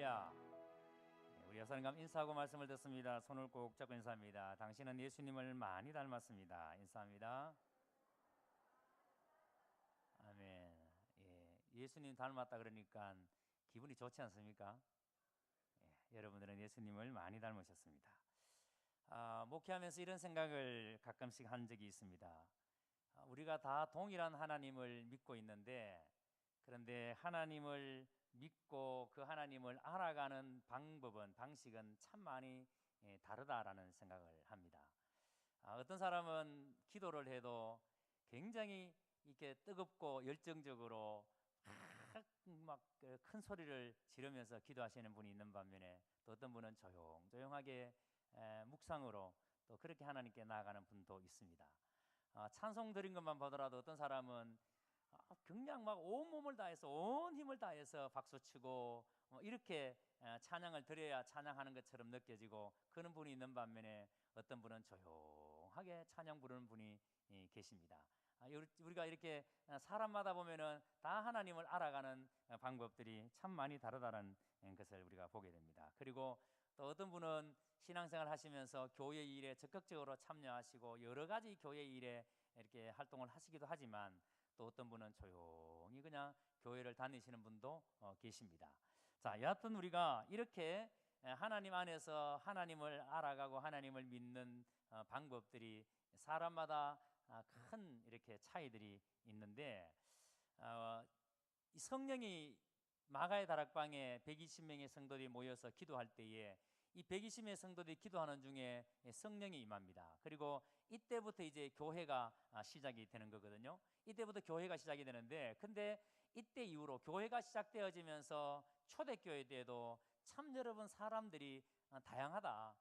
할렐루야. 우리 여사님과 인사하고 말씀을 듣습니다. 손을 꼭 잡고 인사합니다. 당신은 예수님을 많이 닮았습니다. 인사합니다. 아멘. 예수님 닮았다 그러니까 기분이 좋지 않습니까? 여러분들은 예수님을 많이 닮으셨습니다. 목회하면서 이런 생각을 가끔씩 한 적이 있습니다. 우리가 다 동일한 하나님을 믿고 있는데, 그런데 하나님을 믿고 그 하나님을 알아가는 방식은 참 많이 다르다라는 생각을 합니다. 어떤 사람은 기도를 해도 굉장히 이렇게 뜨겁고 열정적으로 막 큰 소리를 지르면서 기도하시는 분이 있는 반면에, 또 어떤 분은 조용하게 묵상으로 또 그렇게 하나님께 나아가는 분도 있습니다. 찬송 드린 것만 보더라도 어떤 사람은 그냥 막 온몸을 다해서 온 힘을 다해서 박수치고 이렇게 찬양을 드려야 찬양하는 것처럼 느껴지고 그런 분이 있는 반면에, 어떤 분은 조용하게 찬양 부르는 분이 계십니다. 우리가 이렇게 사람마다 보면은 다 하나님을 알아가는 방법들이 참 많이 다르다는 것을 우리가 보게 됩니다. 그리고 또 어떤 분은 신앙생활 하시면서 교회 일에 적극적으로 참여하시고 여러 가지 교회 일에 이렇게 활동을 하시기도 하지만, 또 어떤 분은 조용히 그냥 교회를 다니시는 분도 계십니다. 자, 여하튼 우리가 이렇게 하나님 안에서 하나님을 알아가고 하나님을 믿는 방법들이 사람마다 큰 이렇게 차이들이 있는데, 이 성령이 마가의 다락방에 120명의 성도들이 모여서 기도할 때에 이 120명의 성도들이 기도하는 중에 성령이 임합니다. 그리고 이때부터 이제 교회가 시작이 되는 거거든요. 이때부터 교회가 시작이 되는데, 근데 이때 이후로 교회가 시작되어지면서 초대교회 때에도 참 여러분 사람들이 다양하다,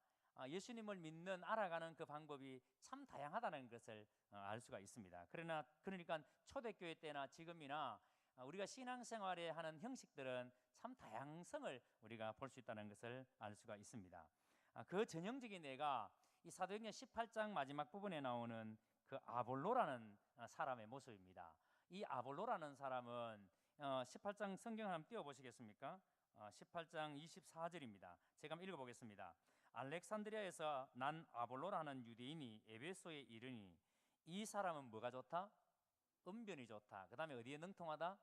예수님을 믿는 알아가는 그 방법이 참 다양하다는 것을 알 수가 있습니다. 그러니까 초대교회 때나 지금이나 우리가 신앙생활에 하는 형식들은 참 다양성을 우리가 볼 수 있다는 것을 알 수가 있습니다. 그 전형적인 예가 이 사도행전 18장 마지막 부분에 나오는 그 아볼로라는 사람의 모습입니다. 이 아볼로라는 사람은 18장 성경 한번 띄워보시겠습니까? 18장 24절입니다. 제가 한번 읽어보겠습니다. 알렉산드리아에서 난 아볼로라는 유대인이 에베소에 이르니 이 사람은 뭐가 좋다? 언변이 좋다. 그 다음에 어디에 능통하다?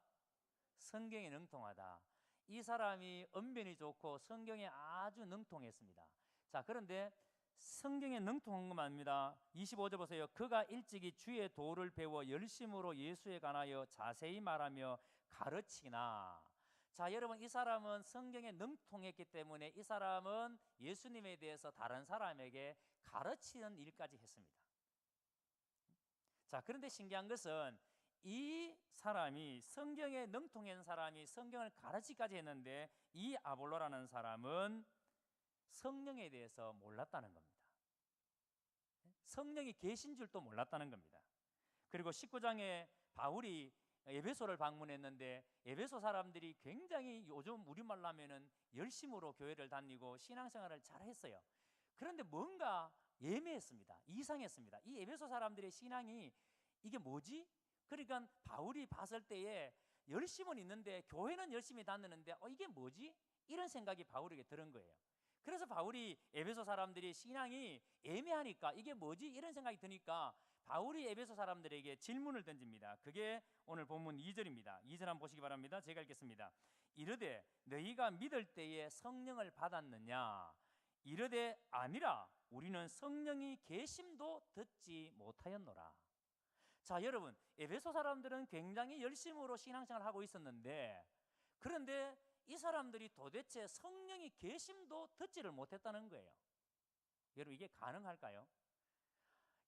성경에 능통하다. 이 사람이 언변이 좋고 성경에 아주 능통했습니다. 자, 그런데 성경에 능통한 것만 아닙니다. 25절 보세요. 그가 일찍이 주의 도를 배워 열심으로 예수에 관하여 자세히 말하며 가르치나. 자, 여러분, 이 사람은 성경에 능통했기 때문에 이 사람은 예수님에 대해서 다른 사람에게 가르치는 일까지 했습니다. 자, 그런데 신기한 것은 이 사람이, 성경에 능통한 사람이 성경을 가르치기까지 했는데, 이 아볼로라는 사람은 성령에 대해서 몰랐다는 겁니다. 성령이 계신 줄도 몰랐다는 겁니다. 그리고 19장에 바울이 에베소를 방문했는데, 에베소 사람들이 굉장히 요즘 우리말로 하면은 열심으로 교회를 다니고 신앙생활을 잘 했어요. 그런데 뭔가 예매했습니다. 이상했습니다. 이 에베소 사람들의 신앙이 이게 뭐지? 그러니까 바울이 봤을 때에 열심은 있는데 교회는 열심히 다니는데 이게 뭐지? 이런 생각이 바울에게 들은 거예요. 그래서 바울이 에베소 사람들이 신앙이 애매하니까 이게 뭐지? 이런 생각이 드니까 바울이 에베소 사람들에게 질문을 던집니다. 그게 오늘 본문 2절입니다. 2절 한번 보시기 바랍니다. 제가 읽겠습니다. 이르되 너희가 믿을 때에 성령을 받았느냐? 이르되 아니라 우리는 성령이 계심도 듣지 못하였노라. 자, 여러분, 에베소 사람들은 굉장히 열심으로 신앙생활을 하고 있었는데, 그런데 이 사람들이 도대체 성령이 계심도 듣지를 못했다는 거예요. 여러분, 이게 가능할까요?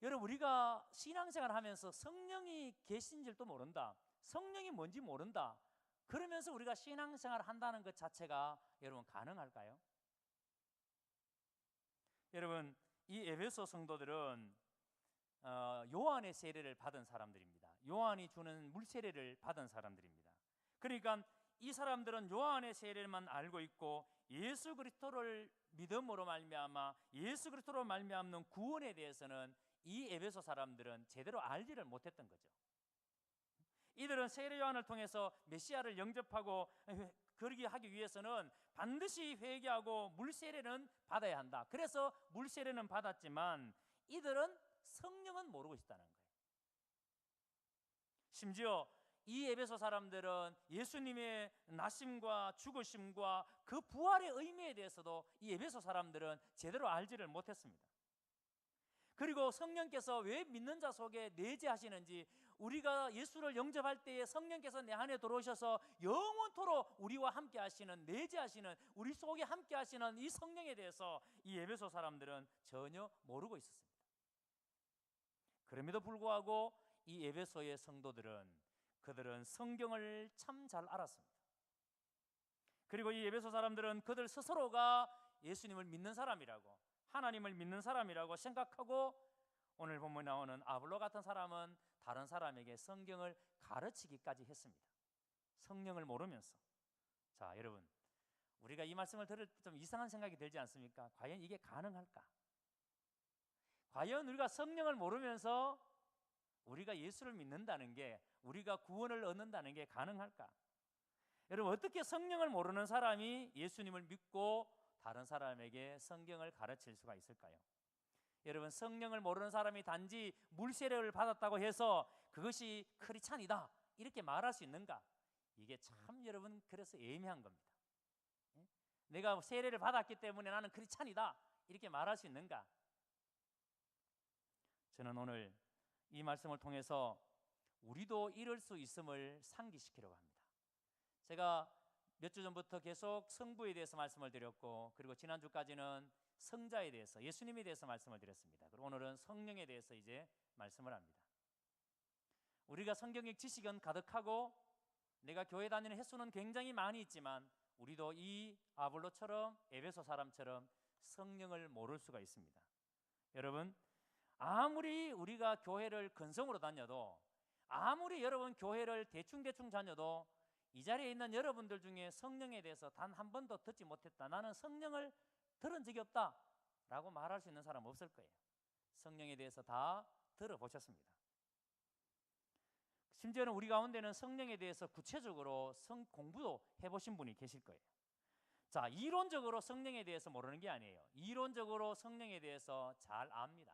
여러분, 우리가 신앙생활 하면서 성령이 계신 줄도 모른다, 성령이 뭔지 모른다, 그러면서 우리가 신앙생활 한다는 것 자체가 여러분 가능할까요? 여러분, 이 에베소 성도들은 요한의 세례를 받은 사람들입니다. 요한이 주는 물세례를 받은 사람들입니다. 그러니까 이 사람들은 요한의 세례만 알고 있고 예수 그리스도를 믿음으로 말미암아 예수 그리스도로 말미암는 구원에 대해서는 이 에베소 사람들은 제대로 알지를 못했던 거죠. 이들은 세례 요한을 통해서 메시아를 영접하고 그러기 하기 위해서는 반드시 회개하고 물세례는 받아야 한다. 그래서 물세례는 받았지만 이들은 성령은 모르고 있다는 거예요. 심지어 이 에베소 사람들은 예수님의 나심과 죽으심과 그 부활의 의미에 대해서도 이 에베소 사람들은 제대로 알지를 못했습니다. 그리고 성령께서 왜 믿는 자 속에 내재하시는지, 우리가 예수를 영접할 때에 성령께서 내 안에 들어오셔서 영원토록 우리와 함께 하시는, 내재하시는, 우리 속에 함께 하시는 이 성령에 대해서 이 에베소 사람들은 전혀 모르고 있었습니다. 그럼에도 불구하고 이 에베소의 성도들은, 그들은 성경을 참 잘 알았습니다. 그리고 이 에베소 사람들은 그들 스스로가 예수님을 믿는 사람이라고, 하나님을 믿는 사람이라고 생각하고, 오늘 본문에 나오는 아볼로 같은 사람은 다른 사람에게 성경을 가르치기까지 했습니다. 성령을 모르면서. 자, 여러분, 우리가 이 말씀을 들을 때 좀 이상한 생각이 들지 않습니까? 과연 이게 가능할까? 과연 우리가 성령을 모르면서 우리가 예수를 믿는다는 게, 우리가 구원을 얻는다는 게 가능할까? 여러분, 어떻게 성령을 모르는 사람이 예수님을 믿고 다른 사람에게 성경을 가르칠 수가 있을까요? 여러분, 성령을 모르는 사람이 단지 물세례를 받았다고 해서 그것이 크리스찬이다 이렇게 말할 수 있는가? 이게 참 여러분, 그래서 애매한 겁니다. 내가 세례를 받았기 때문에 나는 크리스찬이다 이렇게 말할 수 있는가? 저는 오늘 이 말씀을 통해서 우리도 이럴 수 있음을 상기시키려고 합니다. 제가 몇 주 전부터 계속 성부에 대해서 말씀을 드렸고, 그리고 지난주까지는 성자에 대해서, 예수님에 대해서 말씀을 드렸습니다. 그리고 오늘은 성령에 대해서 이제 말씀을 합니다. 우리가 성경의 지식은 가득하고 내가 교회 다니는 횟수는 굉장히 많이 있지만 우리도 이 아볼로처럼, 에베소 사람처럼 성령을 모를 수가 있습니다. 여러분, 아무리 우리가 교회를 근성으로 다녀도, 아무리 여러분 교회를 대충 다녀도 이 자리에 있는 여러분들 중에 성령에 대해서 단 한 번도 듣지 못했다, 나는 성령을 들은 적이 없다 라고 말할 수 있는 사람 없을 거예요. 성령에 대해서 다 들어보셨습니다. 심지어는 우리 가운데는 성령에 대해서 구체적으로 공부도 해보신 분이 계실 거예요. 자, 이론적으로 성령에 대해서 모르는 게 아니에요. 이론적으로 성령에 대해서 잘 압니다.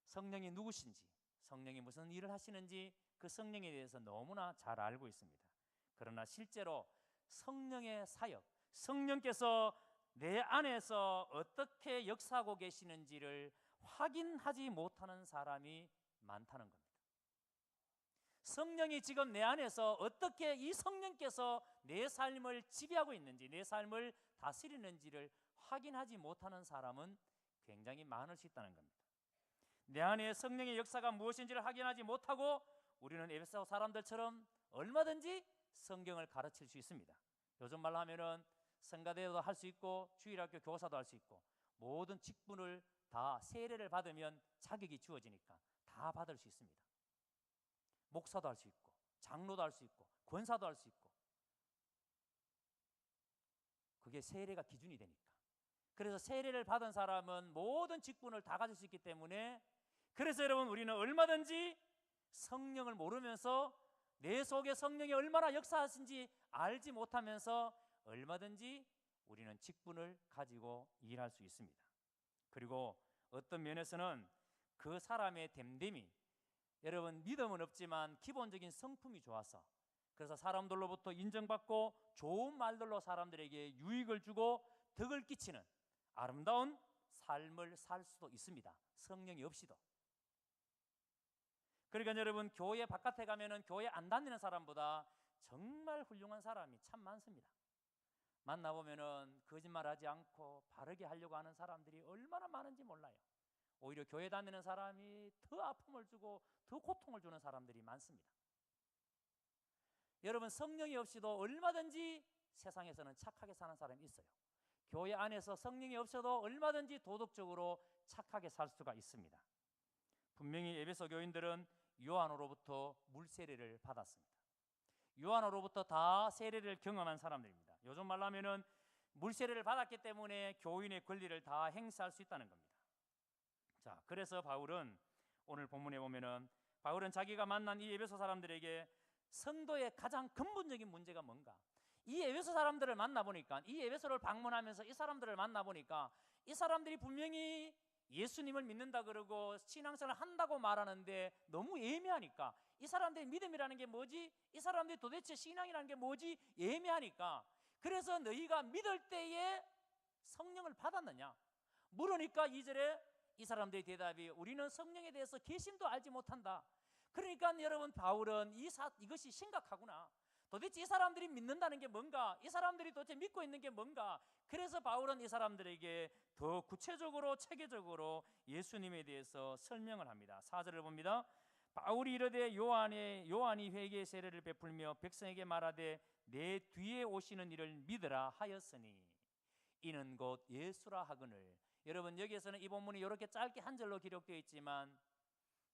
성령이 누구신지, 성령이 무슨 일을 하시는지 그 성령에 대해서 너무나 잘 알고 있습니다. 그러나 실제로 성령의 사역, 성령께서 내 안에서 어떻게 역사하고 계시는지를 확인하지 못하는 사람이 많다는 겁니다. 성령이 지금 내 안에서 어떻게, 이 성령께서 내 삶을 지배하고 있는지, 내 삶을 다스리는지를 확인하지 못하는 사람은 굉장히 많을 수 있다는 겁니다. 내 안에 성령의 역사가 무엇인지를 확인하지 못하고 우리는 에베소 사람들처럼 얼마든지 성경을 가르칠 수 있습니다. 요즘 말로 하면은 성가대도 할 수 있고 주일학교 교사도 할 수 있고, 모든 직분을 다 세례를 받으면 자격이 주어지니까 다 받을 수 있습니다. 목사도 할 수 있고 장로도 할 수 있고 권사도 할 수 있고, 그게 세례가 기준이 되니까. 그래서 세례를 받은 사람은 모든 직분을 다 가질 수 있기 때문에, 그래서 여러분, 우리는 얼마든지 성령을 모르면서, 내 속에 성령이 얼마나 역사하신지 알지 못하면서 얼마든지 우리는 직분을 가지고 일할 수 있습니다. 그리고 어떤 면에서는 그 사람의 됨됨이, 여러분, 믿음은 없지만 기본적인 성품이 좋아서, 그래서 사람들로부터 인정받고 좋은 말들로 사람들에게 유익을 주고 덕을 끼치는 아름다운 삶을 살 수도 있습니다. 성령이 없이도. 그러니까 여러분, 교회 바깥에 가면은 교회 안 다니는 사람보다 정말 훌륭한 사람이 참 많습니다. 만나보면은 거짓말하지 않고 바르게 하려고 하는 사람들이 얼마나 많은지 몰라요. 오히려 교회 다니는 사람이 더 아픔을 주고 더 고통을 주는 사람들이 많습니다. 여러분, 성령이 없이도 얼마든지 세상에서는 착하게 사는 사람이 있어요. 교회 안에서 성령이 없어도 얼마든지 도덕적으로 착하게 살 수가 있습니다. 분명히 에베소 교인들은 요한으로부터 물세례를 받았습니다. 요한으로부터 다 세례를 경험한 사람들입니다. 요즘 말로 하면은 물세례를 받았기 때문에 교인의 권리를 다 행사할 수 있다는 겁니다. 자, 그래서 바울은 오늘 본문에 보면은, 바울은 자기가 만난 이 에베소 사람들에게 성도의 가장 근본적인 문제가 뭔가, 이 에베소 사람들을 만나보니까, 이 에베소를 방문하면서 이 사람들을 만나보니까 이 사람들이 분명히 예수님을 믿는다 그러고 신앙생활을 한다고 말하는데 너무 애매하니까, 이 사람들의 믿음이라는 게 뭐지? 이 사람들이 도대체 신앙이라는 게 뭐지? 애매하니까, 그래서 너희가 믿을 때에 성령을 받았느냐 물으니까 2절에 이 사람들의 대답이 우리는 성령에 대해서 계심도 알지 못한다. 그러니까 여러분, 바울은 이것이 심각하구나. 도대체 이 사람들이 믿는다는 게 뭔가, 이 사람들이 도대체 믿고 있는 게 뭔가. 그래서 바울은 이 사람들에게 더 구체적으로 체계적으로 예수님에 대해서 설명을 합니다. 4절을 봅니다. 바울이 이르되 요한이 회개의 세례를 베풀며 백성에게 말하되 내 뒤에 오시는 이를 믿으라 하였으니 이는 곧 예수라 하거늘. 여러분, 여기에서는 이 본문이 이렇게 짧게 한 절로 기록되어 있지만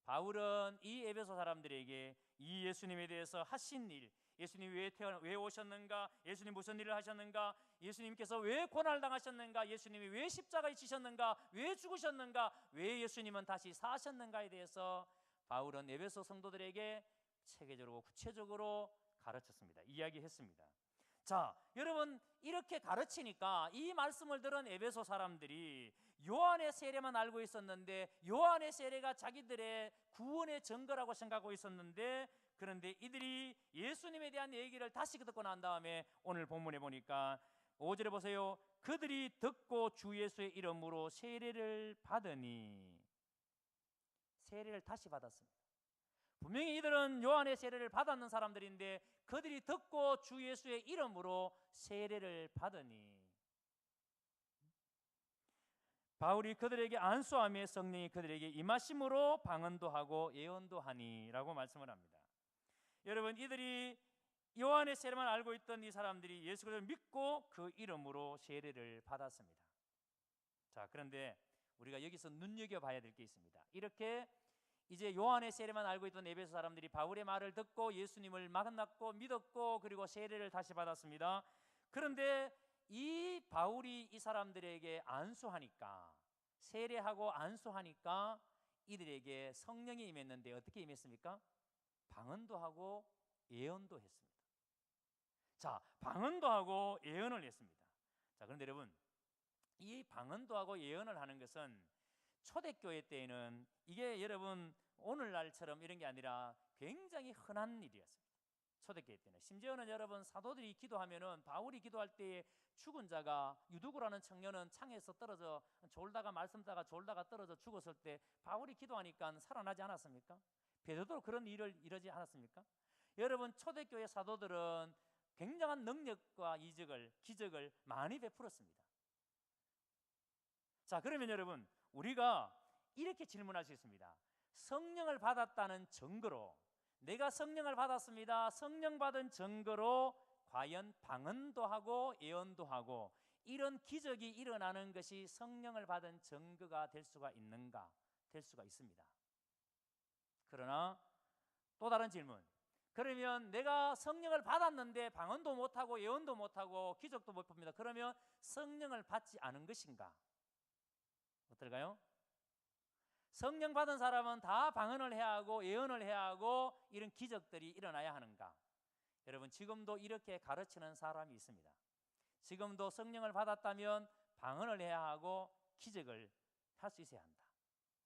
바울은 이 에베소 사람들에게 이 예수님에 대해서 하신 일, 예수님이 왜 오셨는가, 예수님 무슨 일을 하셨는가, 예수님께서 왜 고난을 당하셨는가, 예수님이 왜 십자가에 지셨는가, 왜 죽으셨는가, 왜 예수님은 다시 사셨는가에 대해서 바울은 에베소 성도들에게 체계적으로 구체적으로 가르쳤습니다. 이야기했습니다. 자, 여러분, 이렇게 가르치니까 이 말씀을 들은 에베소 사람들이 요한의 세례만 알고 있었는데, 요한의 세례가 자기들의 구원의 증거라고 생각하고 있었는데, 그런데 이들이 예수님에 대한 얘기를 다시 듣고 난 다음에 오늘 본문에 보니까 5절에 보세요. 그들이 듣고 주 예수의 이름으로 세례를 받으니, 세례를 다시 받았습니다. 분명히 이들은 요한의 세례를 받았는 사람들인데 그들이 듣고 주 예수의 이름으로 세례를 받으니, 바울이 그들에게 안수하며 성령이 그들에게 임하심으로 방언도 하고 예언도 하니라고 말씀을 합니다. 여러분, 이들이 요한의 세례만 알고 있던 이 사람들이 예수 그리스도를 믿고 그 이름으로 세례를 받았습니다. 자, 그런데 우리가 여기서 눈여겨봐야 될 게 있습니다. 이렇게 이제 요한의 세례만 알고 있던 에베소 사람들이 바울의 말을 듣고 예수님을 만났고 믿었고 그리고 세례를 다시 받았습니다. 그런데 이 바울이 이 사람들에게 안수하니까, 세례하고 안수하니까 이들에게 성령이 임했는데 어떻게 임했습니까? 방언도 하고 예언도 했습니다. 자, 방언도 하고 예언을 했습니다. 자, 그런데 여러분, 이 방언도 하고 예언을 하는 것은 초대교회 때에는 이게 여러분 오늘날처럼 이런 게 아니라 굉장히 흔한 일이었습니다. 초대교회 때는 심지어는 여러분, 사도들이 기도하면은 바울이 기도할 때에 죽은 자가, 유두고라는 청년은 창에서 떨어져 졸다가 말씀 듣다가 졸다가 떨어져 죽었을 때 바울이 기도하니까 살아나지 않았습니까? 베드로도 그런 일을 이루지 않았습니까? 여러분, 초대교회 사도들은 굉장한 능력과 기적을 많이 베풀었습니다. 자, 그러면 여러분, 우리가 이렇게 질문할 수 있습니다. 성령을 받았다는 증거로, 내가 성령을 받았습니다. 성령 받은 증거로 과연 방언도 하고 예언도 하고 이런 기적이 일어나는 것이 성령을 받은 증거가 될 수가 있는가? 될 수가 있습니다. 그러나 또 다른 질문, 그러면 내가 성령을 받았는데 방언도 못하고 예언도 못하고 기적도 못 봅니다. 그러면 성령을 받지 않은 것인가? 어떨까요? 성령 받은 사람은 다 방언을 해야 하고 예언을 해야 하고 이런 기적들이 일어나야 하는가? 여러분, 지금도 이렇게 가르치는 사람이 있습니다. 지금도 성령을 받았다면 방언을 해야 하고 기적을 할 수 있어야 한다.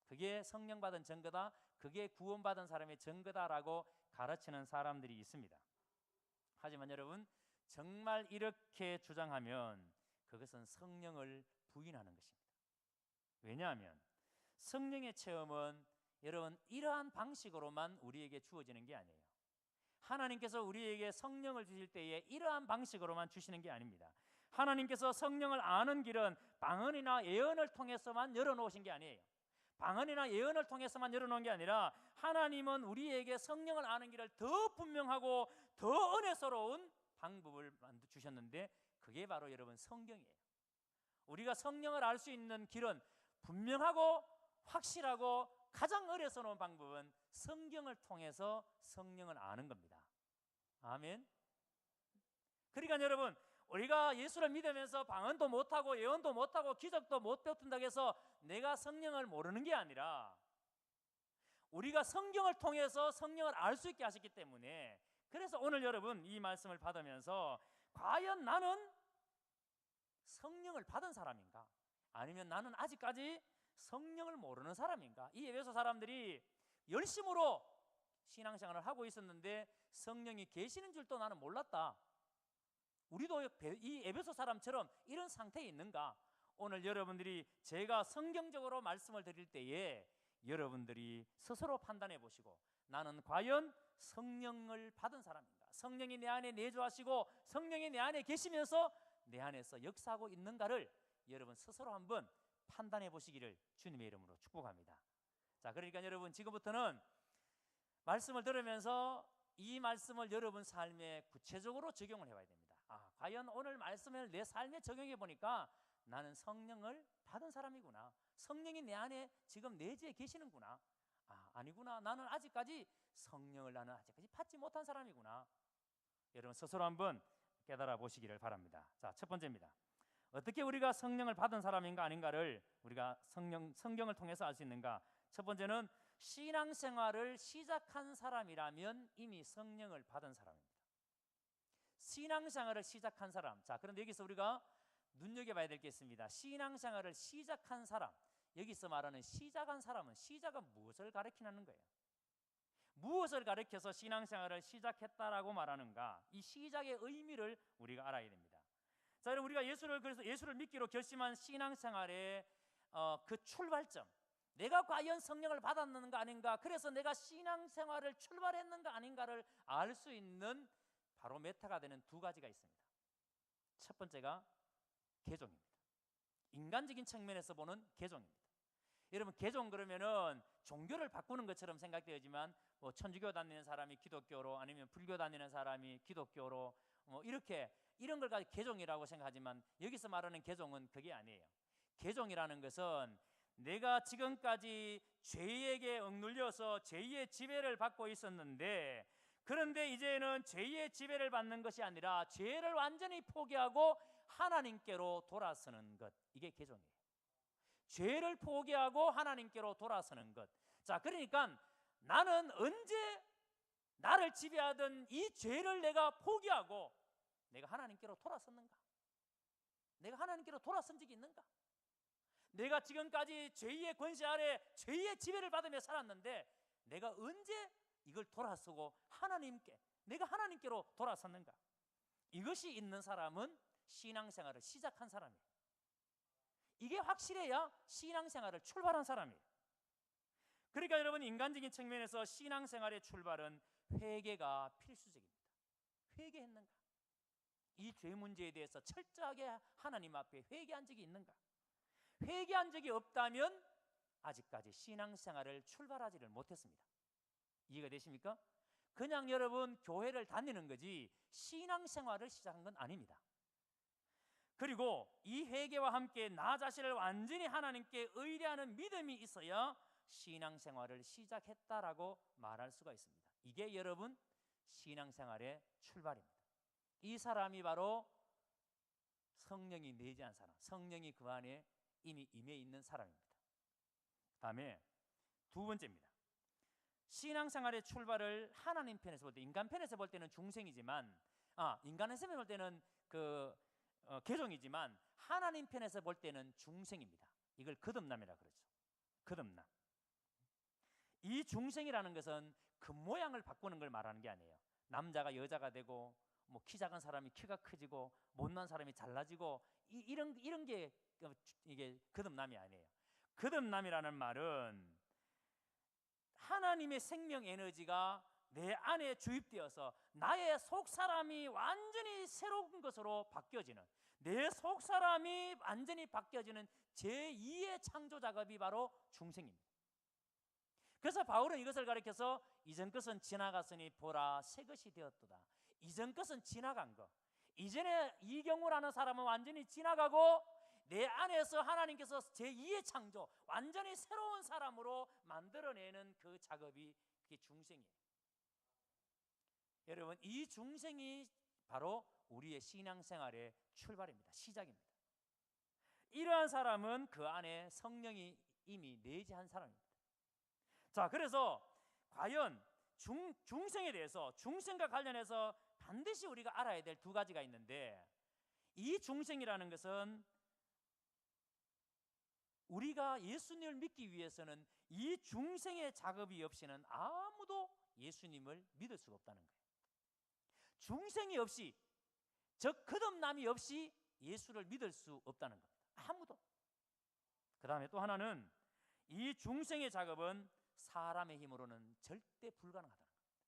그게 성령 받은 증거다, 그게 구원받은 사람의 증거다라고 가르치는 사람들이 있습니다. 하지만 여러분, 정말 이렇게 주장하면 그것은 성령을 부인하는 것입니다. 왜냐하면 성령의 체험은 여러분 이러한 방식으로만 우리에게 주어지는 게 아니에요. 하나님께서 우리에게 성령을 주실 때에 이러한 방식으로만 주시는 게 아닙니다. 하나님께서 성령을 아는 길은 방언이나 예언을 통해서만 열어놓으신 게 아니에요. 방언이나 예언을 통해서만 열어놓은 게 아니라 하나님은 우리에게 성령을 아는 길을 더 분명하고 더 은혜스러운 방법을 주셨는데 그게 바로 여러분 성경이에요. 우리가 성령을 알 수 있는 길은 분명하고 확실하고 가장 은혜스러운 방법은 성경을 통해서 성령을 아는 겁니다. 아멘. 그러니까 여러분, 우리가 예수를 믿으면서 방언도 못하고 예언도 못하고 기적도 못 베푼다고 해서 내가 성령을 모르는 게 아니라 우리가 성경을 통해서 성령을 알 수 있게 하셨기 때문에, 그래서 오늘 여러분 이 말씀을 받으면서 과연 나는 성령을 받은 사람인가? 아니면 나는 아직까지 성령을 모르는 사람인가? 이 에베소 사람들이 열심으로 신앙생활을 하고 있었는데 성령이 계시는 줄도 나는 몰랐다. 우리도 이 에베소 사람처럼 이런 상태에 있는가? 오늘 여러분들이 제가 성경적으로 말씀을 드릴 때에 여러분들이 스스로 판단해 보시고, 나는 과연 성령을 받은 사람인가? 성령이 내 안에 내주하시고 성령이 내 안에 계시면서 내 안에서 역사하고 있는가를 여러분 스스로 한번 판단해 보시기를 주님의 이름으로 축복합니다. 자, 그러니까 여러분 지금부터는 말씀을 들으면서 이 말씀을 여러분 삶에 구체적으로 적용을 해봐야 됩니다. 과연 오늘 말씀을 내 삶에 적용해 보니까 나는 성령을 받은 사람이구나. 성령이 내 안에 지금 내주해 계시는구나. 아니구나. 나는 아직까지 성령을 받지 못한 사람이구나. 여러분 스스로 한번 깨달아 보시기를 바랍니다. 자, 첫 번째입니다. 어떻게 우리가 성령을 받은 사람인가 아닌가를 우리가 성경을 통해서 알 수 있는가? 첫 번째는 신앙생활을 시작한 사람이라면 이미 성령을 받은 사람입니다. 신앙생활을 시작한 사람. 자, 그런데 여기서 우리가 눈여겨봐야 될 게 있습니다. 신앙생활을 시작한 사람, 여기서 말하는 시작한 사람은 시작은 무엇을 가리키는 거예요? 무엇을 가리켜서 신앙생활을 시작했다라고 말하는가? 이 시작의 의미를 우리가 알아야 됩니다. 자, 여러분 우리가 그래서 예수를 믿기로 결심한 신앙생활의 그 출발점, 내가 과연 성령을 받았는가 아닌가, 그래서 내가 신앙생활을 출발했는가 아닌가를 알 수 있는 바로 메타가 되는 두 가지가 있습니다. 첫 번째가 개종입니다. 인간적인 측면에서 보는 개종입니다. 여러분 개종 그러면은 종교를 바꾸는 것처럼 생각되지만 뭐 천주교 다니는 사람이 기독교로, 아니면 불교 다니는 사람이 기독교로 이런 걸 가지고 개종이라고 생각하지만, 여기서 말하는 개종은 그게 아니에요. 개종이라는 것은 내가 지금까지 죄에게 억눌려서 죄의 지배를 받고 있었는데, 그런데 이제는 죄의 지배를 받는 것이 아니라 죄를 완전히 포기하고 하나님께로 돌아서는 것, 이게 개종이에요. 죄를 포기하고 하나님께로 돌아서는 것. 자, 그러니까 나는 언제 나를 지배하던 이 죄를 내가 포기하고 내가 하나님께로 돌아섰는가? 내가 하나님께로 돌아선 적이 있는가? 내가 지금까지 죄의 권세 아래 죄의 지배를 받으며 살았는데 내가 언제 이걸 돌아서고 내가 하나님께로 돌아섰는가? 이것이 있는 사람은 신앙생활을 시작한 사람이에요. 이게 확실해야 신앙생활을 출발한 사람이에요. 그러니까 여러분 인간적인 측면에서 신앙생활의 출발은 회개가 필수적입니다. 회개했는가? 이 죄 문제에 대해서 철저하게 하나님 앞에 회개한 적이 있는가? 회개한 적이 없다면 아직까지 신앙생활을 출발하지를 못했습니다. 이해가 되십니까? 그냥 여러분 교회를 다니는 거지 신앙생활을 시작한 건 아닙니다. 그리고 이 회개와 함께 나 자신을 완전히 하나님께 의뢰하는 믿음이 있어야 신앙생활을 시작했다라고 말할 수가 있습니다. 이게 여러분 신앙생활의 출발입니다. 이 사람이 바로 성령이 내재한 사람, 성령이 그 안에 이미 임해 있는 사람입니다. 다음에 두 번째입니다. 신앙생활의 출발을 하나님 편에서 볼 때, 인간 편에서 볼 때는 중생이지만, 인간에서 볼 때는 개종이지만 하나님 편에서 볼 때는 중생입니다. 이걸 거듭남이라 그러죠. 거듭남. 이 중생이라는 것은 겉모양을 바꾸는 걸 말하는 게 아니에요. 남자가 여자가 되고, 뭐 키 작은 사람이 키가 커지고, 못난 사람이 잘나지고, 이런 게 이게 거듭남이 아니에요. 거듭남이라는 말은 하나님의 생명 에너지가 내 안에 주입되어서 나의 속사람이 완전히 새로운 것으로 바뀌어지는, 내 속사람이 완전히 바뀌어지는 제2의 창조 작업이 바로 중생입니다. 그래서 바울은 이것을 가리켜서 이전 것은 지나갔으니 보라 새 것이 되었도다. 이전 것은 지나간 것, 이전에 이경우라는 사람은 완전히 지나가고 내 안에서 하나님께서 제2의 창조, 완전히 새로운 사람으로 만들어내는 그 작업이, 그게 중생이에요. 여러분 이 중생이 바로 우리의 신앙생활의 출발입니다. 시작입니다. 이러한 사람은 그 안에 성령이 이미 내재한 사람입니다. 자, 그래서 과연 중생에 대해서, 중생과 관련해서 반드시 우리가 알아야 될 두 가지가 있는데, 이 중생이라는 것은 우리가 예수님을 믿기 위해서는 이 중생의 작업이 없이는 아무도 예수님을 믿을 수가 없다는 거예요. 중생이 없이, 즉 거듭남이 없이 예수를 믿을 수 없다는 겁니다. 아무도. 그 다음에 또 하나는 이 중생의 작업은 사람의 힘으로는 절대 불가능하다는 겁니다.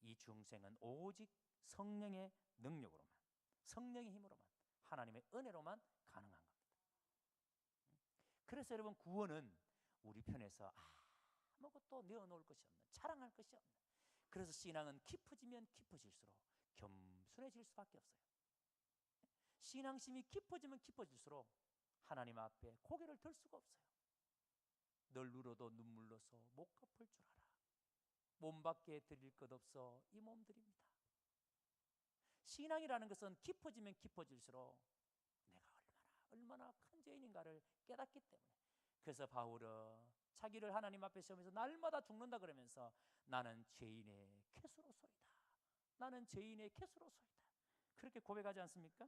이 중생은 오직 성령의 능력으로만, 성령의 힘으로만, 하나님의 은혜로만 가능한 겁니다. 그래서 여러분, 구원은 우리 편에서 아무것도 내어놓을 것이 없는, 자랑할 것이 없는, 그래서 신앙은 깊어지면 깊어질수록 겸손해질 수밖에 없어요. 신앙심이 깊어지면 깊어질수록 하나님 앞에 고개를 들 수가 없어요. 늘 울어도 눈물로서 못 갚을 줄 알아. 몸밖에 드릴 것 없어 이 몸 드립니다. 신앙이라는 것은 깊어지면 깊어질수록 내가 얼마나 큰 죄인인가를 깨닫기 때문에, 그래서 바울은 자기를 하나님 앞에 세우면서 날마다 죽는다 그러면서 나는 죄인의 캐스로소이다, 나는 죄인의 캐스로소이다, 그렇게 고백하지 않습니까?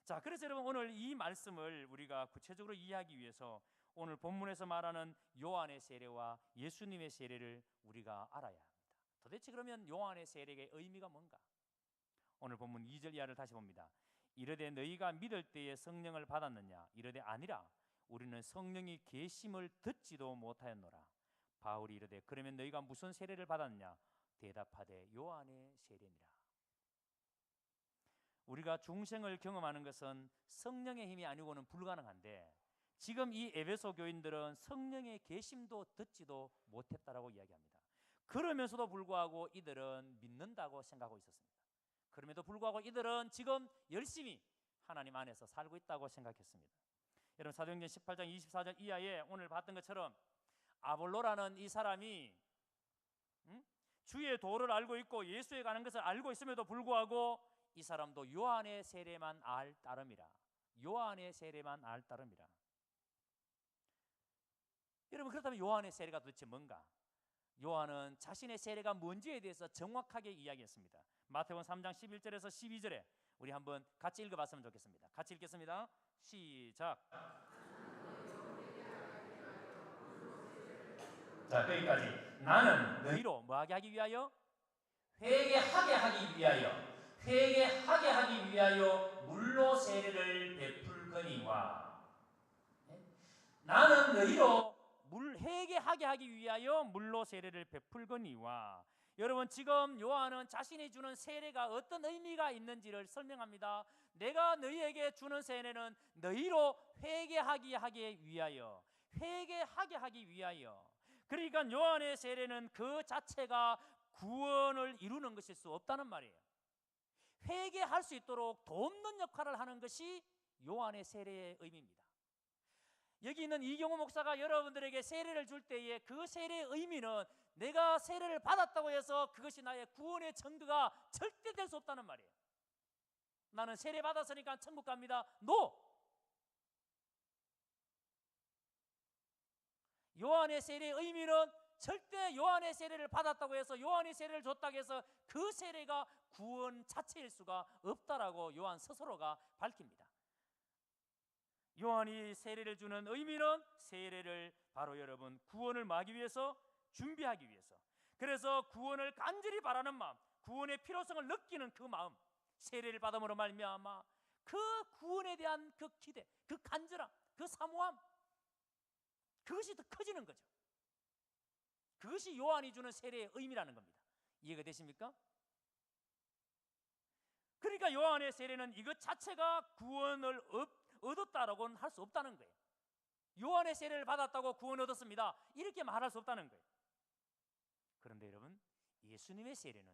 자, 그래서 여러분, 오늘 이 말씀을 우리가 구체적으로 이해하기 위해서 오늘 본문에서 말하는 요한의 세례와 예수님의 세례를 우리가 알아야 합니다. 도대체 그러면 요한의 세례의 의미가 뭔가? 오늘 본문 2절 이하를 다시 봅니다. 이르되 너희가 믿을 때에 성령을 받았느냐? 이르되 아니라 우리는 성령이 계심을 듣지도 못하였노라. 바울이 이르되 그러면 너희가 무슨 세례를 받았느냐? 대답하되 요한의 세례니라. 우리가 중생을 경험하는 것은 성령의 힘이 아니고는 불가능한데, 지금 이 에베소 교인들은 성령의 계심도 듣지도 못했다라고 이야기합니다. 그러면서도 불구하고 이들은 믿는다고 생각하고 있었습니다. 그럼에도 불구하고 이들은 지금 열심히 하나님 안에서 살고 있다고 생각했습니다. 여러분, 사도행전 18장 24절 이하에 오늘 봤던 것처럼 아볼로라는 이 사람이 주의 도를 알고 있고 예수에 가는 것을 알고 있음에도 불구하고 이 사람도 요한의 세례만 알 따름이라. 요한의 세례만 알 따름이라. 여러분, 그렇다면 요한의 세례가 도대체 뭔가? 요한은 자신의 세례가 뭔지에 대해서 정확하게 이야기했습니다. 마태복음 3장 11절에서 12절에 우리 한번 같이 읽어봤으면 좋겠습니다. 같이 읽겠습니다. 시작. 자, 거기까지. 나는 너희로 뭐하게 하기 위하여? 회개하게 하기 위하여, 회개하게 하기 위하여 물로 세례를 베풀거니와. 나는 너희로 회개하게 하기 위하여 물로 세례를 베풀거니와. 여러분, 지금 요한은 자신이 주는 세례가 어떤 의미가 있는지를 설명합니다. 내가 너희에게 주는 세례는 너희로 회개하게 하기 위하여, 회개하게 하기 위하여. 그러니까 요한의 세례는 그 자체가 구원을 이루는 것일 수 없다는 말이에요. 회개할 수 있도록 돕는 역할을 하는 것이 요한의 세례의 의미입니다. 여기 있는 이경호 목사가 여러분들에게 세례를 줄 때에 그 세례의 의미는 내가 세례를 받았다고 해서 그것이 나의 구원의 증거가 절대 될 수 없다는 말이에요. 나는 세례 받았으니까 천국 갑니다. NO! 요한의 세례의 의미는 절대 요한의 세례를 받았다고 해서, 요한의 세례를 줬다고 해서 그 세례가 구원 자체일 수가 없다라고 요한 스스로가 밝힙니다. 요한이 세례를 주는 의미는 세례를 바로 여러분 구원을 막기 위해서, 준비하기 위해서, 그래서 구원을 간절히 바라는 마음, 구원의 필요성을 느끼는 그 마음, 세례를 받음으로 말미암아 그 구원에 대한 그 기대, 그 간절함, 그 사모함, 그것이 더 커지는 거죠. 그것이 요한이 주는 세례의 의미라는 겁니다. 이해가 되십니까? 그러니까 요한의 세례는 이것 자체가 구원을 얻었다라고는 할 수 없다는 거예요. 요한의 세례를 받았다고 구원 얻었습니다, 이렇게 말할 수 없다는 거예요. 그런데 여러분, 예수님의 세례는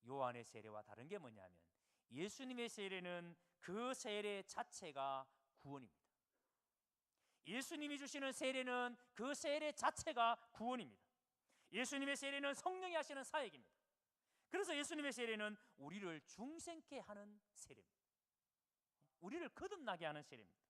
요한의 세례와 다른 게 뭐냐면, 예수님의 세례는 그 세례 자체가 구원입니다. 예수님이 주시는 세례는 그 세례 자체가 구원입니다. 예수님의 세례는 성령이 하시는 사역입니다. 그래서 예수님의 세례는 우리를 중생케 하는 세례입니다. 우리를 거듭나게 하는 세례입니다.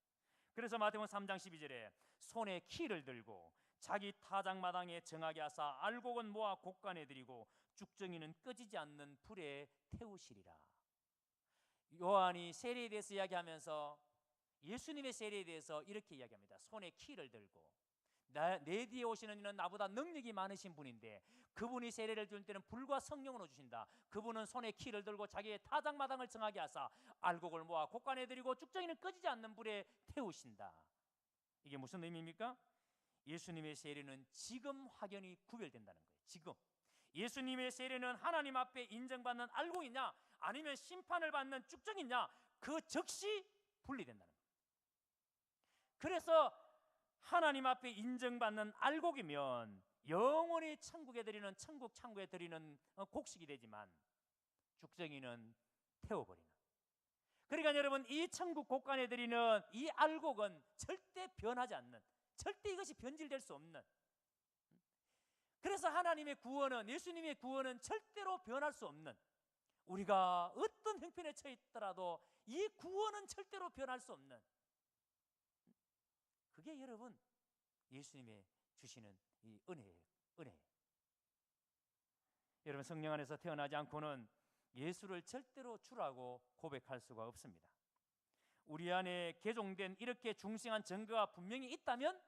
그래서 마태복음 3장 12절에 손에 키를 들고 자기 타작마당에 정하게 하사 알곡은 모아 곡간에 들이고 쭉정이는 꺼지지 않는 불에 태우시리라. 요한이 세례에 대해서 이야기하면서 예수님의 세례에 대해서 이렇게 이야기합니다. 손에 키를 들고 내 뒤에 오시는 이는 나보다 능력이 많으신 분인데 그분이 세례를 줄 때는 불과 성령으로 주신다. 그분은 손에 키를 들고 자기의 타작마당을 정하게 하사 알곡을 모아 곡간에 들이고 쭉정이는 꺼지지 않는 불에 태우신다. 이게 무슨 의미입니까? 예수님의 세례는 지금 확연히 구별된다는 거예요. 지금 예수님의 세례는 하나님 앞에 인정받는 알곡이냐 아니면 심판을 받는 쭉정이냐 그 즉시 분리된다는 거예요. 그래서 하나님 앞에 인정받는 알곡이면 영원히 천국에 드리는 천국 창고에 드리는 곡식이 되지만 쭉정이는 태워버리는. 그러니까 여러분 이 천국 곡간에 드리는 이 알곡은 절대 변하지 않는, 절대 이것이 변질될 수 없는. 그래서 하나님의 구원은, 예수님의 구원은 절대로 변할 수 없는, 우리가 어떤 형편에 처해 있더라도 이 구원은 절대로 변할 수 없는, 그게 여러분 예수님의 주시는 이 은혜예요. 은혜. 여러분 성령 안에서 태어나지 않고는 예수를 절대로 주라고 고백할 수가 없습니다. 우리 안에 개종된 이렇게 중생한 증거가 분명히 있다면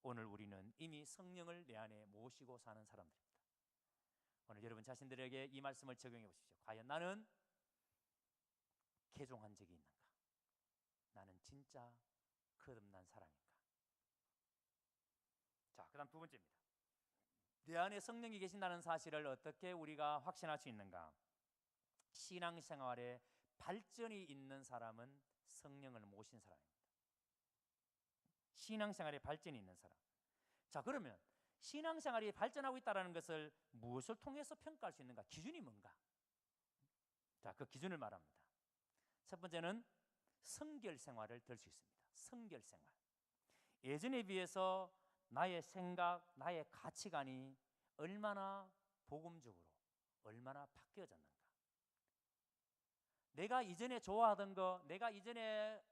오늘 우리는 이미 성령을 내 안에 모시고 사는 사람들입니다. 오늘 여러분 자신들에게 이 말씀을 적용해 보십시오. 과연 나는 개종한 적이 있는가? 나는 진짜 거듭난 사람인가? 자, 그 다음 두 번째입니다. 내 안에 성령이 계신다는 사실을 어떻게 우리가 확신할 수 있는가? 신앙생활에 발전이 있는 사람은 성령을 모신 사람입니다. 신앙생활에 발전이 있는 사람. 자, 그러면 신앙생활이 발전하고 있다는 것을 무엇을 통해서 평가할 수 있는가? 기준이 뭔가? 자, 그 기준을 말합니다. 첫 번째는 성결생활을 들 수 있습니다. 성결생활. 예전에 비해서 나의 생각, 나의 가치관이 얼마나 복음적으로, 얼마나 바뀌어졌는가? 내가 이전에 좋아하던 거, 내가 이전에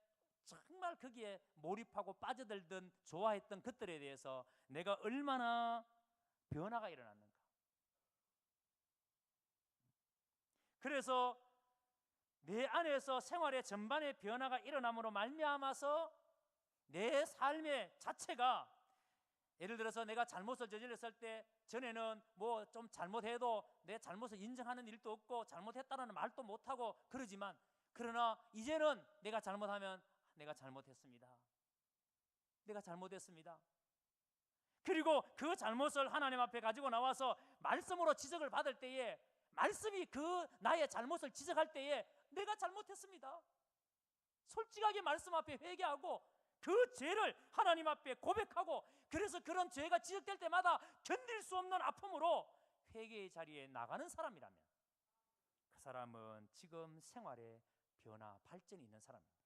정말 거기에 몰입하고 빠져들던 좋아했던 것들에 대해서 내가 얼마나 변화가 일어났는가? 그래서 내 안에서 생활의 전반의 변화가 일어남으로 말미암아서 내 삶의 자체가, 예를 들어서 내가 잘못을 저질렀을 때 전에는 뭐 좀 잘못해도 내 잘못을 인정하는 일도 없고 잘못했다는 말도 못하고 그러지만, 그러나 이제는 내가 잘못하면 내가 잘못했습니다, 내가 잘못했습니다. 그리고 그 잘못을 하나님 앞에 가지고 나와서 말씀으로 지적을 받을 때에, 말씀이 그 나의 잘못을 지적할 때에 내가 잘못했습니다, 솔직하게 말씀 앞에 회개하고 그 죄를 하나님 앞에 고백하고, 그래서 그런 죄가 지적될 때마다 견딜 수 없는 아픔으로 회개의 자리에 나가는 사람이라면 그 사람은 지금 생활에 변화, 발전이 있는 사람입니다.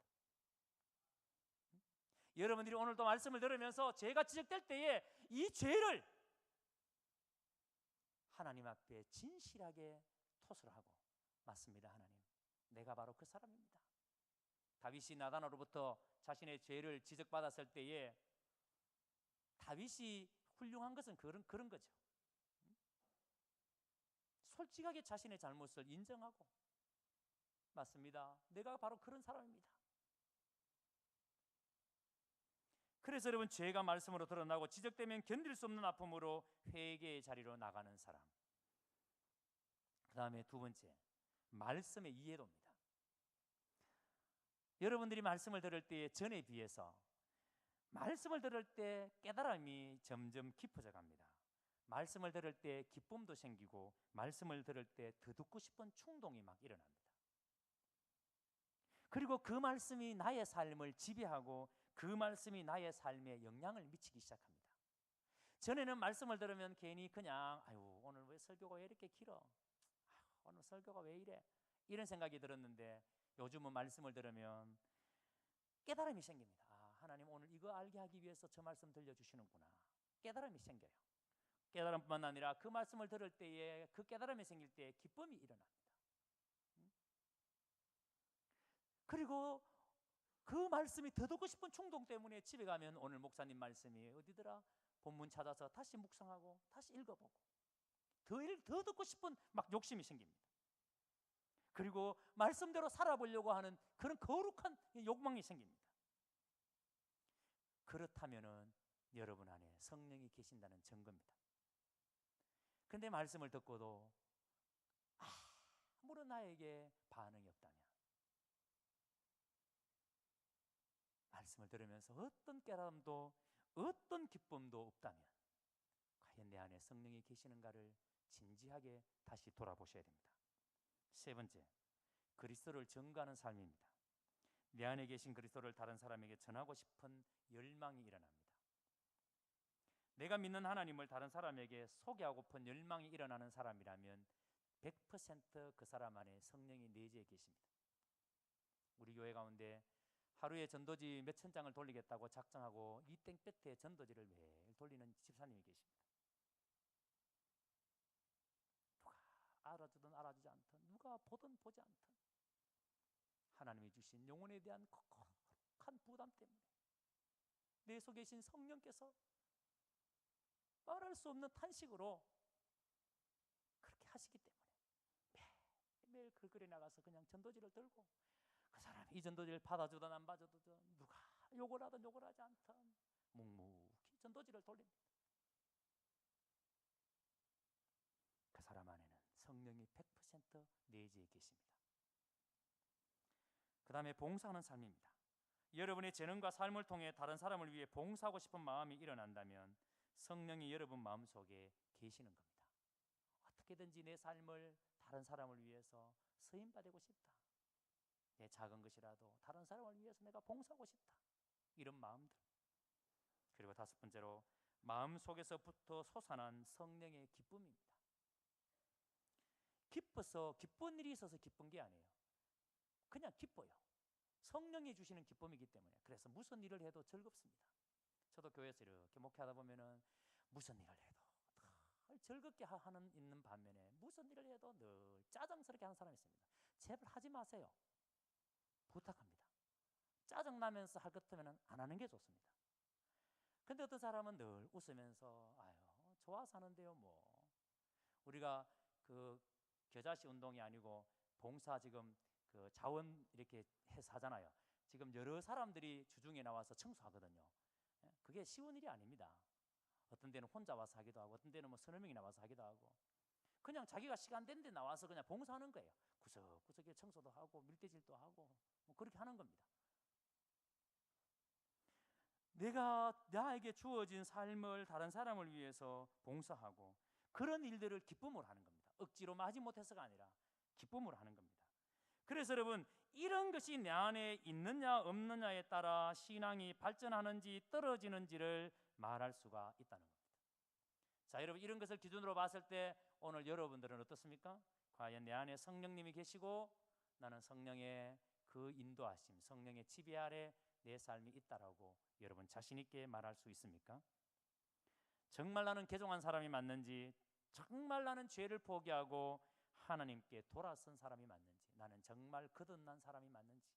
여러분들이 오늘도 말씀을 들으면서 죄가 지적될 때에 이 죄를 하나님 앞에 진실하게 토스를 하고, 맞습니다 하나님, 내가 바로 그 사람입니다. 다윗이 나단으로부터 자신의 죄를 지적받았을 때에 다윗이 훌륭한 것은 그런 거죠. 솔직하게 자신의 잘못을 인정하고, 맞습니다, 내가 바로 그런 사람입니다. 그래서 여러분, 죄가 말씀으로 드러나고 지적되면 견딜 수 없는 아픔으로 회개의 자리로 나가는 사람. 그 다음에 두 번째, 말씀의 이해도입니다. 여러분들이 말씀을 들을 때 전에 비해서 말씀을 들을 때 깨달음이 점점 깊어져 갑니다. 말씀을 들을 때 기쁨도 생기고, 말씀을 들을 때 더 듣고 싶은 충동이 막 일어납니다. 그리고 그 말씀이 나의 삶을 지배하고 그 말씀이 나의 삶에 영향을 미치기 시작합니다. 전에는 말씀을 들으면 괜히 그냥 아유, 오늘 왜 설교가 왜 이렇게 길어? 아유, 오늘 설교가 왜 이래? 이런 생각이 들었는데, 요즘은 말씀을 들으면 깨달음이 생깁니다. 아, 하나님 오늘 이거 알게 하기 위해서 저 말씀 들려주시는구나. 깨달음이 생겨요. 깨달음뿐만 아니라 그 말씀을 들을 때에, 그 깨달음이 생길 때에 기쁨이 일어납니다. 그리고 그 말씀이 더 듣고 싶은 충동 때문에 집에 가면 오늘 목사님 말씀이 어디더라? 본문 찾아서 다시 묵상하고 다시 읽어보고, 더 듣고 싶은 막 욕심이 생깁니다. 그리고 말씀대로 살아보려고 하는 그런 거룩한 욕망이 생깁니다. 그렇다면은 여러분 안에 성령이 계신다는 증거입니다. 근데 말씀을 듣고도 아무런 나에게 반응이 없다면, 말씀을 들으면서 어떤 깨달음도 어떤 기쁨도 없다면 과연 내 안에 성령이 계시는가를 진지하게 다시 돌아보셔야 됩니다. 세 번째, 그리스도를 증거하는 삶입니다. 내 안에 계신 그리스도를 다른 사람에게 전하고 싶은 열망이 일어납니다. 내가 믿는 하나님을 다른 사람에게 소개하고픈 열망이 일어나는 사람이라면 100% 그 사람 안에 성령이 내재해 계십니다. 우리 교회 가운데 하루에 전도지 몇천 장을 돌리겠다고 작정하고 이 땡볕에 전도지를 매일 돌리는 집사님이 계십니다. 누가 알아주든 알아주지 않든, 누가 보든 보지 않든 하나님이 주신 영혼에 대한 거룩한 부담 때문에 내 속에 계신 성령께서 말할 수 없는 탄식으로 그렇게 하시기 때문에 매일 길거리에 나가서 그냥 전도지를 들고 그 사람이 이 전도지를 받아주든 안 받아주든, 누가 욕을 하든 욕을 하지 않든 묵묵히 전도지를 돌립니다. 그 사람 안에는 성령이 100% 내재해 계십니다. 그 다음에 봉사하는 삶입니다. 여러분의 재능과 삶을 통해 다른 사람을 위해 봉사하고 싶은 마음이 일어난다면 성령이 여러분 마음속에 계시는 겁니다. 어떻게든지 내 삶을 다른 사람을 위해서 쓰임받고 싶다, 내 작은 것이라도 다른 사람을 위해서 내가 봉사하고 싶다, 이런 마음들. 그리고 다섯 번째로 마음속에서부터 솟아난 성령의 기쁨입니다. 기쁜 일이 있어서 기쁜 게 아니에요. 그냥 기뻐요. 성령이 주시는 기쁨이기 때문에. 그래서 무슨 일을 해도 즐겁습니다. 저도 교회에서 이렇게 목회하다 보면은 무슨 일을 해도 늘 즐겁게 하는 있는 반면에 무슨 일을 해도 늘 짜증스럽게 하는 사람이 있습니다. 제발 하지 마세요. 부탁합니다. 짜증나면서 할 것 같으면 안 하는 게 좋습니다. 근데 어떤 사람은 늘 웃으면서 아유 좋아서 하는데요 뭐. 우리가 그 겨자씨 운동이 아니고 봉사 지금 그 자원 이렇게 해서 하잖아요. 지금 여러 사람들이 주중에 나와서 청소하거든요. 그게 쉬운 일이 아닙니다. 어떤 데는 혼자 와서 하기도 하고, 어떤 데는 뭐 서너 명이 나와서 하기도 하고, 그냥 자기가 시간 된 데 나와서 그냥 봉사하는 거예요. 구석구석에 청소도 하고 밀대질도 하고 뭐 그렇게 하는 겁니다. 내가 나에게 주어진 삶을 다른 사람을 위해서 봉사하고 그런 일들을 기쁨으로 하는 겁니다. 억지로 하지 못해서가 아니라 기쁨으로 하는 겁니다. 그래서 여러분, 이런 것이 내 안에 있느냐 없느냐에 따라 신앙이 발전하는지 떨어지는지를 말할 수가 있다는 겁니다. 자, 여러분, 이런 것을 기준으로 봤을 때 오늘 여러분들은 어떻습니까? 과연 내 안에 성령님이 계시고 나는 성령의 그 인도하심, 성령의 지배 아래 내 삶이 있다라고 여러분 자신 있게 말할 수 있습니까? 정말 나는 개종한 사람이 맞는지, 정말 나는 죄를 포기하고 하나님께 돌아선 사람이 맞는지, 나는 정말 거듭난 사람이 맞는지,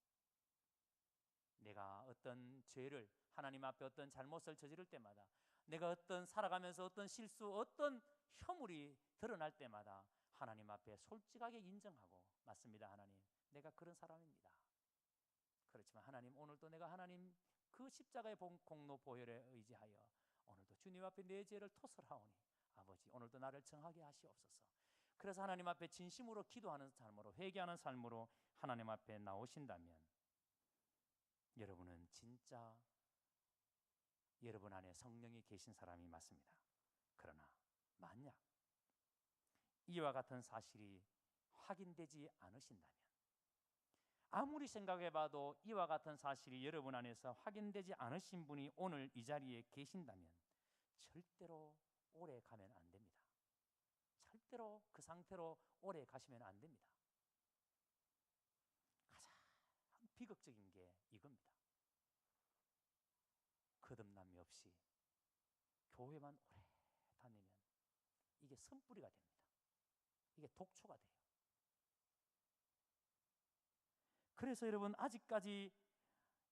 내가 어떤 죄를, 하나님 앞에 어떤 잘못을 저지를 때마다, 내가 어떤 살아가면서 어떤 실수, 어떤 허물이 드러날 때마다 하나님 앞에 솔직하게 인정하고, 맞습니다 하나님, 내가 그런 사람입니다. 그렇지만 하나님, 오늘도 내가 하나님 그 십자가의 공로 보혈에 의지하여 오늘도 주님 앞에 내 죄를 토설하오니 아버지, 오늘도 나를 정하게 하시옵소서. 그래서 하나님 앞에 진심으로 기도하는 삶으로, 회개하는 삶으로 하나님 앞에 나오신다면 여러분은 진짜 여러분 안에 성령이 계신 사람이 맞습니다. 그러나 만약 이와 같은 사실이 확인되지 않으신다면, 아무리 생각해봐도 이와 같은 사실이 여러분 안에서 확인되지 않으신 분이 오늘 이 자리에 계신다면 절대로 오래 가면 안 됩니다. 절대로 그 상태로 오래 가시면 안 됩니다. 가장 비극적인 게 이겁니다. 거듭남이 없이 교회만 오래 다니면 이게 선뿌리가 됩니다. 이게 독초가 돼요. 그래서 여러분, 아직까지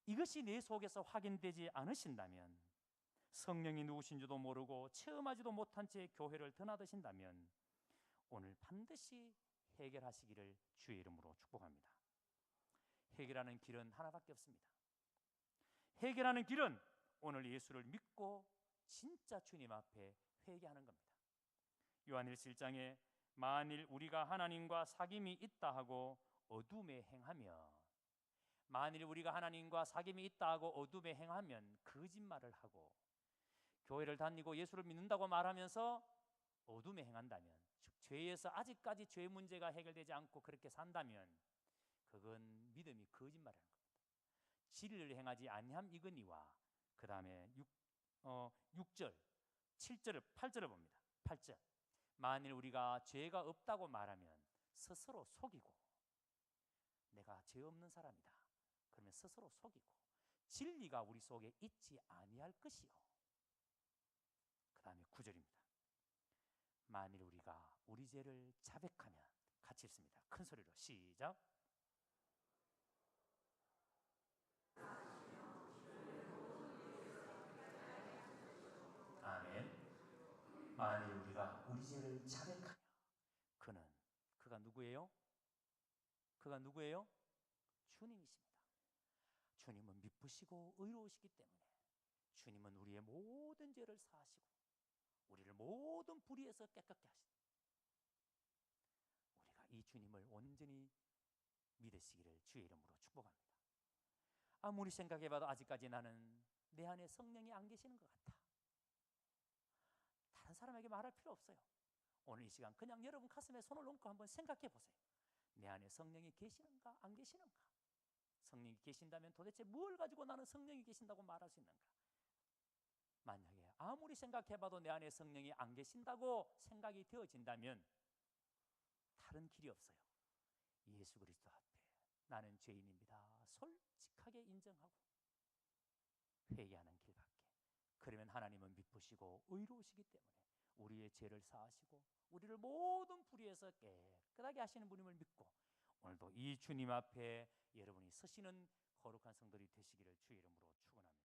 이것이 내 속에서 확인되지 않으신다면, 성령이 누구신지도 모르고 체험하지도 못한 채 교회를 드나드신다면 오늘 반드시 해결하시기를 주의 이름으로 축복합니다. 해결하는 길은 하나밖에 없습니다. 해결하는 길은 오늘 예수를 믿고 진짜 주님 앞에 회개하는 겁니다. 요한일서 1장에 만일 우리가 하나님과 사귐이 있다 하고 어둠에 행하면, 만일 우리가 하나님과 사귐이 있다 하고 어둠에 행하면 거짓말을 하고 교회를 다니고 예수를 믿는다고 말하면서 어둠에 행한다면, 즉 죄에서 아직까지 죄 문제가 해결되지 않고 그렇게 산다면 그건 믿음이 거짓말이라는 겁니다. 진리를 행하지 아니함 이거니와, 그 다음에 6절, 7절을 8절을 봅니다. 8절, 만일 우리가 죄가 없다고 말하면 스스로 속이고, 내가 죄 없는 사람이다 그러면 스스로 속이고 진리가 우리 속에 있지 아니할 것이요. 그 다음에 9절입니다. 만일 우리가 우리 죄를 자백하면, 같이 읽습니다. 큰 소리로 시작. 아멘. 만일 우리가 우리 죄를 자백하며, 그가 누구예요? 그가 누구예요? 주님이십니다. 주님은 미쁘시고 의로우시기 때문에 주님은 우리의 모든 죄를 사하시고 우리를 모든 불의에서 깨끗게 하십니다. 우리가 이 주님을 온전히 믿으시기를 주의 이름으로 축복합니다. 아무리 생각해봐도 아직까지 나는 내 안에 성령이 안 계시는 것 같아. 다른 사람에게 말할 필요 없어요. 오늘 이 시간 그냥 여러분 가슴에 손을 얹고 한번 생각해 보세요. 내 안에 성령이 계시는가 안 계시는가? 성령이 계신다면 도대체 뭘 가지고 나는 성령이 계신다고 말할 수 있는가? 만약에 아무리 생각해봐도 내 안에 성령이 안 계신다고 생각이 되어진다면 다른 길이 없어요. 예수 그리스도 앞에 나는 죄인입니다 솔직하게 인정하고 회개하는 길밖에. 그러면 하나님은 미쁘시고 의로우시기 때문에 우리의 죄를 사하시고 우리를 모든 불의에서 깨끗하게 하시는 분임을 믿고, 오늘도 이 주님 앞에 여러분이 서시는 거룩한 성도들이 되시기를 주의 이름으로 축원합니다.